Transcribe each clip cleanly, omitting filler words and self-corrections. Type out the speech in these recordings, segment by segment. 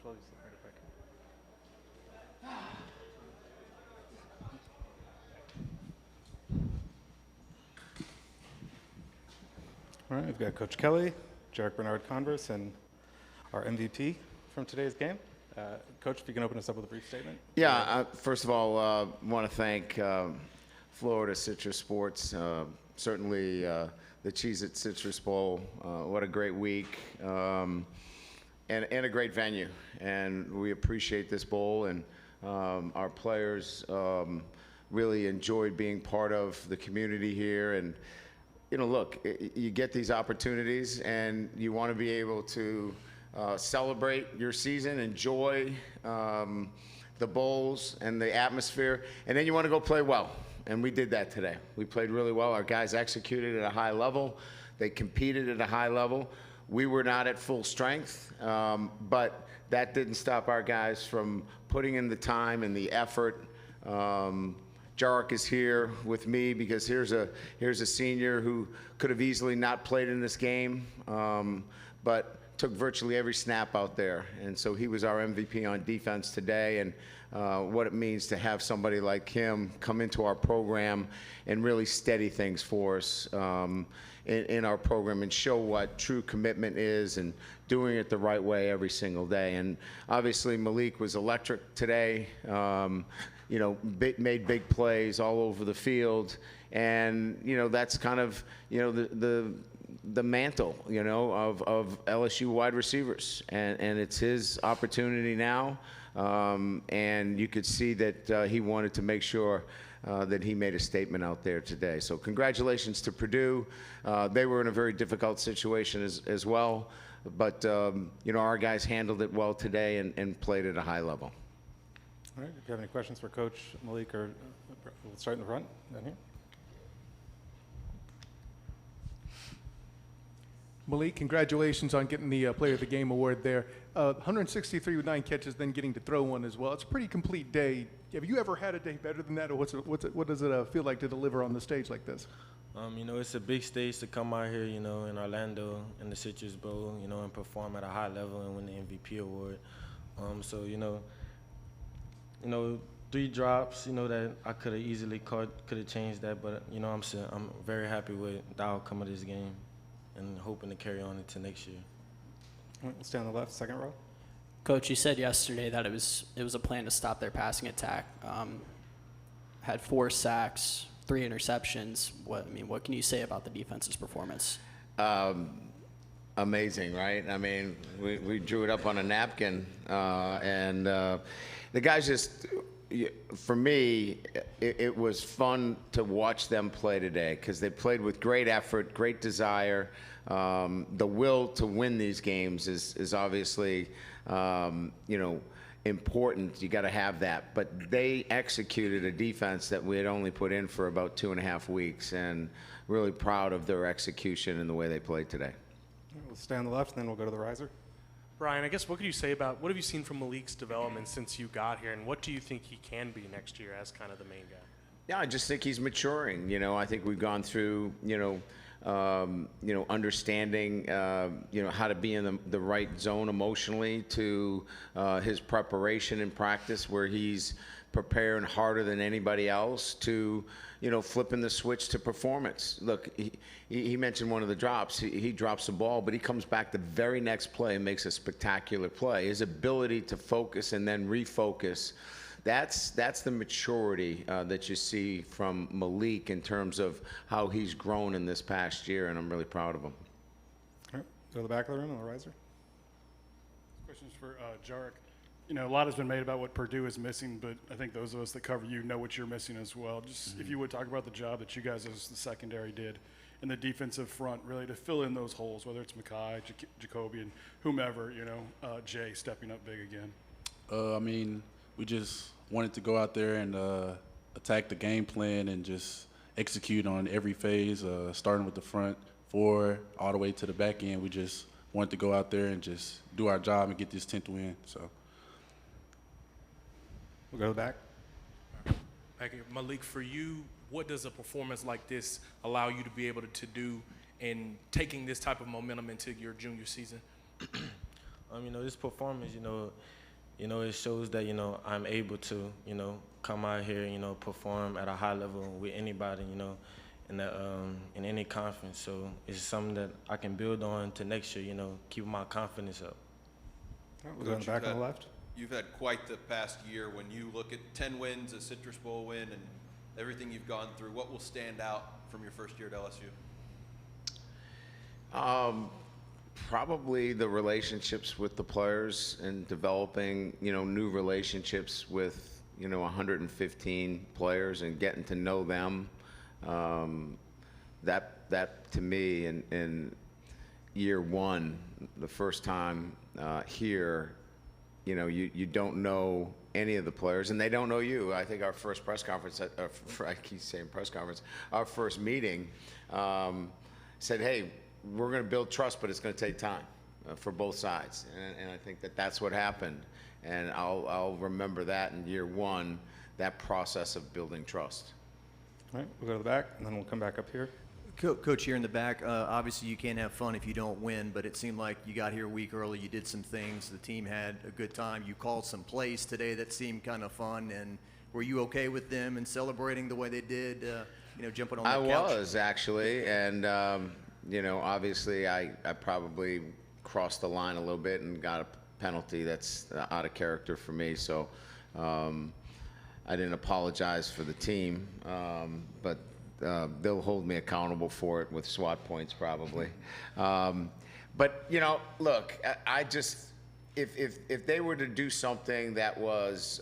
Slowly slide it back in. All right, we've got Coach Kelly, Jarrick Bernard-Converse, and our MVP from today's game. Coach, if you can open us up with a brief statement. Yeah, first of all, I want to thank Florida Citrus Sports, certainly the Cheez-It Citrus Bowl. What a great week, and a great venue. And we appreciate this bowl, and our players really enjoyed being part of the community here. And you know, look, you get these opportunities, and you want to be able to celebrate your season, enjoy the bowls and the atmosphere, and then you want to go play well. And we did that today. We played really well. Our guys executed at a high level. They competed at a high level. We were not at full strength, but that didn't stop our guys from putting in the time and the effort. Jarrick is here with me because here's a senior who could have easily not played in this game, but took virtually every snap out there. And so he was our MVP on defense today, and what it means to have somebody like him come into our program and really steady things for us in our program and show what true commitment is and doing it the right way every single day. And obviously Malik was electric today. You know, made big plays all over the field, and you know that's kind of, you know, the mantle, you know, of LSU wide receivers, and it's his opportunity now, and you could see that he wanted to make sure that he made a statement out there today. So congratulations to Purdue. They were in a very difficult situation as well, but you know, our guys handled it well today and played at a high level. All right, if you have any questions for Coach Malik, or we'll start in the front, down here. Malik, congratulations on getting the Player of the Game award there. 163 with 9 catches, then getting to throw one as well. It's a pretty complete day. Have you ever had a day better than that, or what does it feel like to deliver on the stage like this? You know, it's a big stage to come out here, you know, in Orlando, in the Citrus Bowl, you know, and perform at a high level and win the MVP award. So, you know, 3 drops, you know, that I could have easily caught, could have changed that, but you know, I'm very happy with the outcome of this game, and hoping to carry on into next year. All right, we'll stay on the left, second row. Coach, you said yesterday that it was a plan to stop their passing attack. Had 4 sacks, 3 interceptions. What can you say about the defense's performance? Amazing, right? I mean, we drew it up on a napkin, and the guys just, for me, it was fun to watch them play today because they played with great effort, great desire. The will to win these games is obviously, you know, important. You got to have that. But they executed a defense that we had only put in for about 2.5 weeks, and really proud of their execution and the way they played today. We'll stay on the left, and then we'll go to the riser. Brian, I guess what could you say about, what have you seen from Malik's development since you got here, and what do you think he can be next year as kind of the main guy? Yeah, I just think he's maturing. You know, I think we've gone through, understanding, how to be in the right zone emotionally, to his preparation and practice, where he's preparing harder than anybody else, to, flipping the switch to performance. Look, he mentioned one of the drops. He drops the ball, but he comes back the very next play and makes a spectacular play. His ability to focus and then refocus, that's the maturity that you see from Malik in terms of how he's grown in this past year, and I'm really proud of him. All right, go to the back of the room, on the riser. Questions for Jarrick. A lot has been made about what Purdue is missing, but I think those of us that cover you know what you're missing as well. Just if you would talk about the job that you guys as the secondary did in the defensive front, really to fill in those holes, whether it's Makai, Jacoby, and whomever, Jay stepping up big again. We just wanted to go out there and attack the game plan and just execute on every phase, starting with the front 4 all the way to the back end. We just wanted to go out there and just do our job and get this 10th win. So. We'll go back. Malik, for you, what does a performance like this allow you to be able to do in taking this type of momentum into your junior season? This performance, it shows that, I'm able to, come out here, perform at a high level with anybody, in any conference. So it's something that I can build on to next year, keep my confidence up. All right, we'll go in the back on the left. You've had quite the past year. When you look at 10 wins, a Citrus Bowl win, and everything you've gone through, what will stand out from your first year at LSU? Probably the relationships with the players and developing, new relationships with, 115 players and getting to know them. That to me in year one, the first time here, you don't know any of the players and they don't know you. I think our first press conference, I keep saying press conference, our first meeting said, hey, we're going to build trust, but it's going to take time for both sides. And I think that's what happened. And I'll remember that in year one, that process of building trust. All right, we'll go to the back, and then we'll come back up here. Coach, here in the back, obviously you can't have fun if you don't win, but it seemed like you got here a week early, you did some things, the team had a good time, you called some plays today that seemed kind of fun, and were you okay with them and celebrating the way they did, jumping on the couch? I was, actually, and obviously I probably crossed the line a little bit and got a penalty that's out of character for me, so I didn't apologize for the team, but they'll hold me accountable for it with SWAT points probably. But look, I just, if they were to do something that was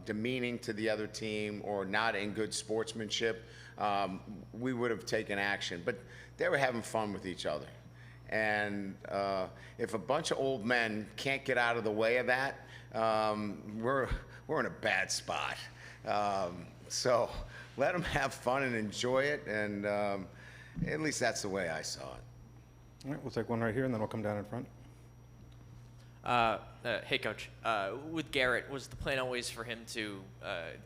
demeaning to the other team or not in good sportsmanship, we would have taken action. But they were having fun with each other. And if a bunch of old men can't get out of the way of that, we're in a bad spot. So let them have fun and enjoy it, and at least that's the way I saw it. All right, we'll take one right here, and then we'll come down in front. Hey, Coach. With Garrett, was the plan always for him to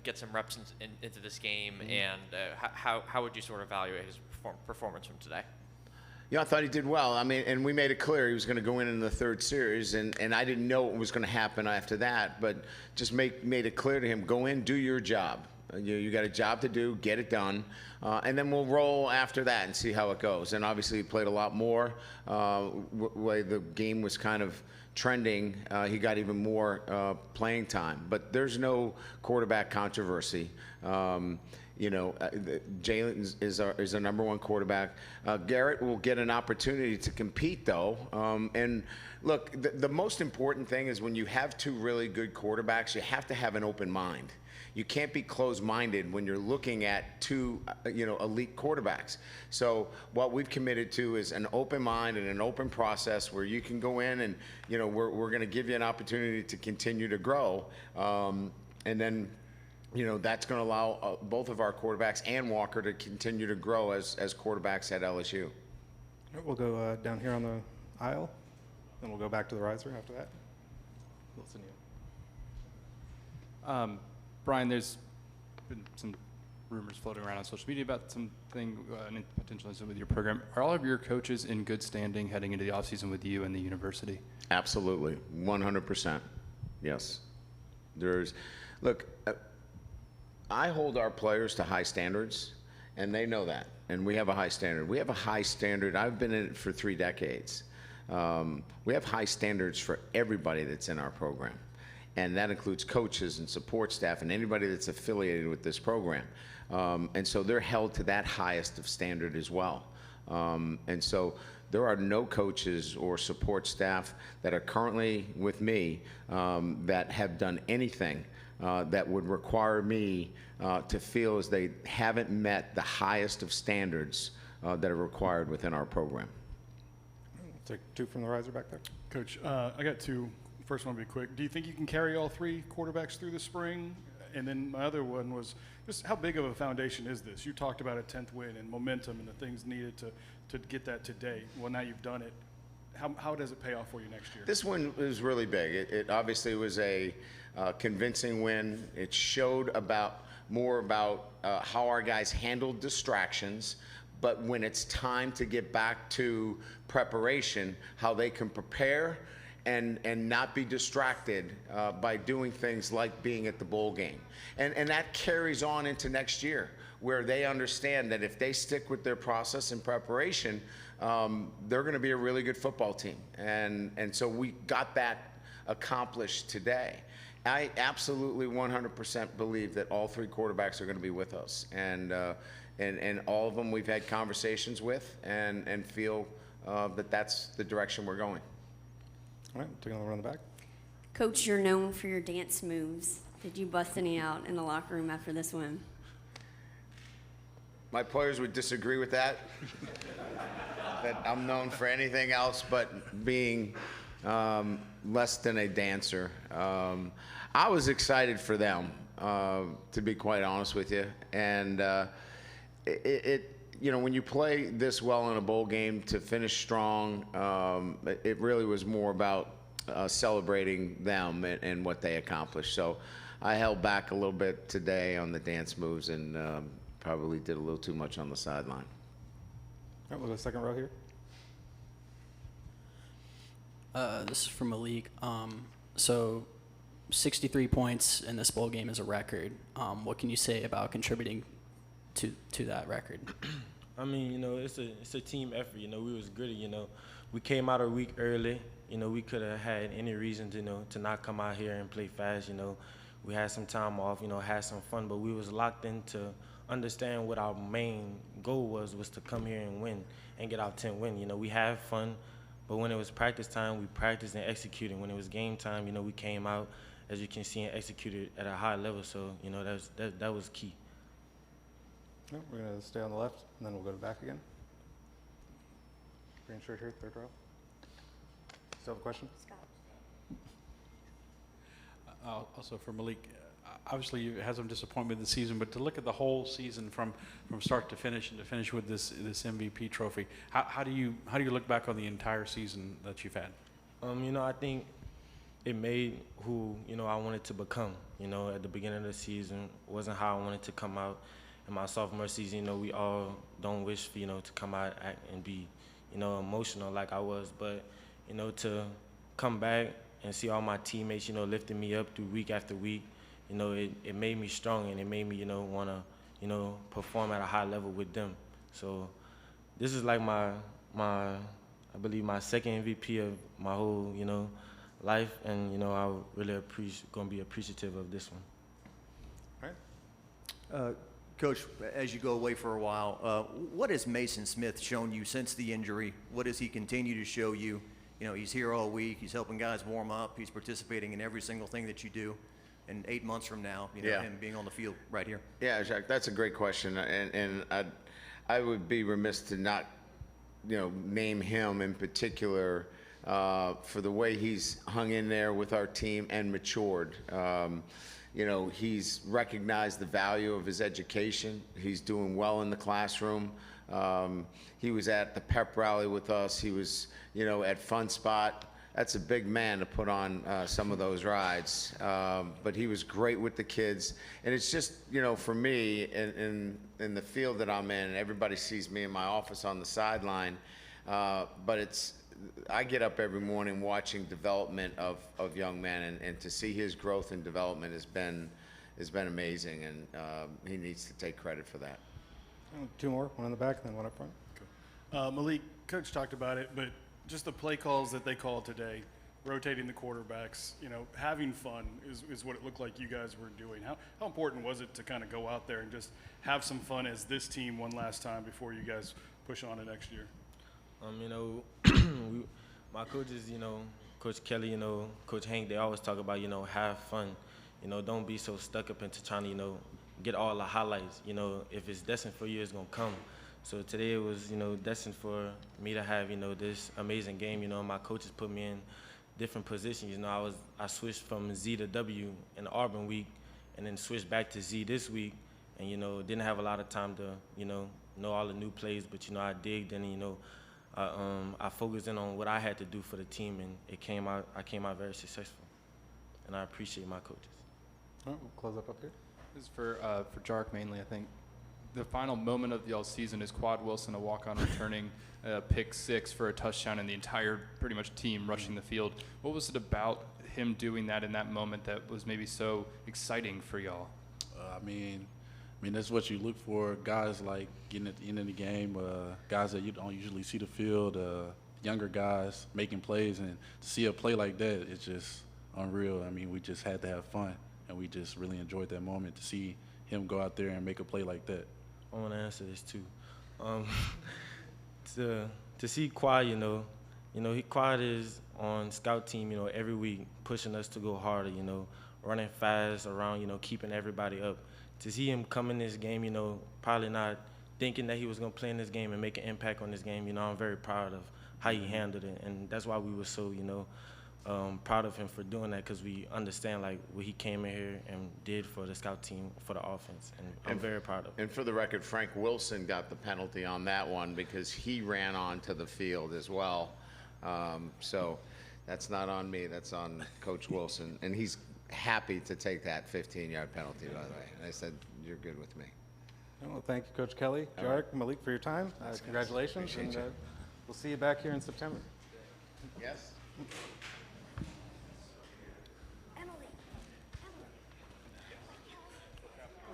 get some reps into this game, and how would you sort of evaluate his performance from today? I thought he did well. And we made it clear he was going to go in the third series, and I didn't know what was going to happen after that, but just made it clear to him, go in, do your job. You got a job to do, get it done, and then we'll roll after that and see how it goes. And obviously he played a lot more. Way the game was kind of trending, he got even more playing time. But there's no quarterback controversy. Jalen is our number one quarterback. Garrett will get an opportunity to compete, though. And look, the most important thing is when you have two really good quarterbacks, you have to have an open mind. You can't be closed-minded when you're looking at two, elite quarterbacks. So what we've committed to is an open mind and an open process where you can go in and, we're going to give you an opportunity to continue to grow. And then, that's going to allow both of our quarterbacks and Walker to continue to grow as quarterbacks at LSU. All right, we'll go down here on the aisle, then we'll go back to the riser after that. Listen to you. Brian, there's been some rumors floating around on social media about something, potential incident with your program. Are all of your coaches in good standing heading into the offseason with you and the university? Absolutely, 100%. Yes. Look, I hold our players to high standards, and they know that. And we have a high standard. We have a high standard. I've been in it for 3 decades. We have high standards for everybody that's in our program. And that includes coaches and support staff and anybody that's affiliated with this program. And so they're held to that highest of standard as well. And so there are no coaches or support staff that are currently with me that have done anything that would require me to feel as they haven't met the highest of standards that are required within our program. Take 2 from the riser back there. Coach, I got 2. First one will be quick. Do you think you can carry all 3 quarterbacks through the spring? And then my other one was just how big of a foundation is this? You talked about a 10th win and momentum and the things needed to get that today. Well, now you've done it. How does it pay off for you next year? This one was really big. It obviously was a convincing win. It showed more about how our guys handled distractions, but when it's time to get back to preparation, how they can prepare and not be distracted by doing things like being at the bowl game. And that carries on into next year, where they understand that if they stick with their process and preparation, they're going to be a really good football team. And so we got that accomplished today. I absolutely 100% believe that all three quarterbacks are going to be with us. And all of them we've had conversations with and feel that that's the direction we're going. All right, taking another one in the back. Coach, you're known for your dance moves. Did you bust any out in the locker room after this win? My players would disagree with that. That I'm known for anything else but being less than a dancer. I was excited for them, to be quite honest with you. And you know, when you play this well in a bowl game to finish strong, it really was more about celebrating them and what they accomplished. So I held back a little bit today on the dance moves and probably did a little too much on the sideline. All right, we'll go second row here. This is from Malik. So 63 points in this bowl game is a record. What can you say about contributing to that record? I mean, you know, it's a team effort. You know, we was gritty. You know, we came out a week early. You know, we could have had any reason to, you know, to not come out here and play fast. You know, we had some time off. You know, had some fun, but we was locked in to understand what our main goal was to come here and win and get our 10th win. You know, we had fun, but when it was practice time, we practiced and executed. When it was game time, you know, we came out, as you can see, and executed at a high level. So, you know, that was key. No, we're going to stay on the left, and then we'll go to back again. Green shirt here, third row. Still have a question? Also for Malik, obviously you had some disappointment in the season, but to look at the whole season from start to finish and to finish with this MVP trophy, how do you look back on the entire season that you've had? You know, I think it made who, you know, I wanted to become. You know, at the beginning of the season wasn't how I wanted to come out. In my sophomore season, you know, we all don't wish for, you know, to come out and be, you know, emotional like I was. But, you know, to come back and see all my teammates, you know, lifting me up through week after week, you know, it made me strong, and it made me, you know, want to, you know, perform at a high level with them. So this is like I believe my second MVP of my whole, you know, life, and, you know, I really going to be appreciative of this one. All right. Coach, as you go away for a while, what has Mason Smith shown you since the injury? What does he continue to show you? You know, he's here all week. He's helping guys warm up. He's participating in every single thing that you do. And 8 months from now, you know, him being on the field right here. Yeah, Jack, that's a great question, and I would be remiss to not, you know, name him in particular for the way he's hung in there with our team and matured. You know, he's recognized the value of his education. He's doing well in the classroom. He was at the pep rally with us. He was, you know, at Fun Spot. That's a big man to put on some of those rides. But he was great with the kids. And it's just, you know, for me, in the field that I'm in, everybody sees me in my office on the sideline. But I get up every morning watching development of young men, and to see his growth and development has been amazing, and he needs to take credit for that. Two more, one in the back and then one up front. Malik, Coach talked about it, but just the play calls that they called today, rotating the quarterbacks, you know, having fun is what it looked like you guys were doing. How important was it to kind of go out there and just have some fun as this team one last time before you guys push on to next year? You know, my coaches, you know, Coach Kelly, you know, Coach Hank, they always talk about, you know, have fun. You know, don't be so stuck up into trying to, you know, get all the highlights. You know, if it's destined for you, it's going to come. So today it was, you know, destined for me to have, you know, this amazing game. You know, my coaches put me in different positions. You know, I switched from Z to W in the Auburn week, and then switched back to Z this week. And, you know, didn't have a lot of time to, you know all the new plays, but, you know, I digged in, you know, I focused in on what I had to do for the team, and I came out very successful, and I appreciate my coaches. All right, we'll close up here. This is for Jarrick mainly, I think. the final moment of y'all's season is Quad Wilson, a walk-on returning pick 6 for a touchdown, and the entire pretty much team rushing the field. What was it about him doing that in that moment that was maybe so exciting for y'all? I mean, that's what you look for. Guys like getting at the end of the game, guys that you don't usually see the field, younger guys making plays, and to see a play like that, it's just unreal. I mean, we just had to have fun, and we just really enjoyed that moment to see him go out there and make a play like that. I want to answer this too. To see Quad, Quad is on scout team, every week pushing us to go harder, running fast around, keeping everybody up. To see him come in this game, probably not thinking that he was going to play in this game and make an impact on this game, I'm very proud of how he handled it. And that's why we were so, proud of him for doing that, because we understand like what he came in here and did for the scout team, for the offense, and I'm very proud of him. And for the record, Frank Wilson got the penalty on that one because he ran onto the field as well. So that's not on me, that's on Coach Wilson. And he's happy to take that 15-yard penalty, by the way. And I said, you're good with me. Well, thank you, Coach Kelly, Jarrick, Malik, for your time. Congratulations, and we'll see you back here in September. Yes?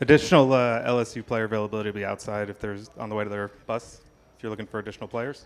Additional LSU player availability will be outside if there's on the way to their bus, if you're looking for additional players.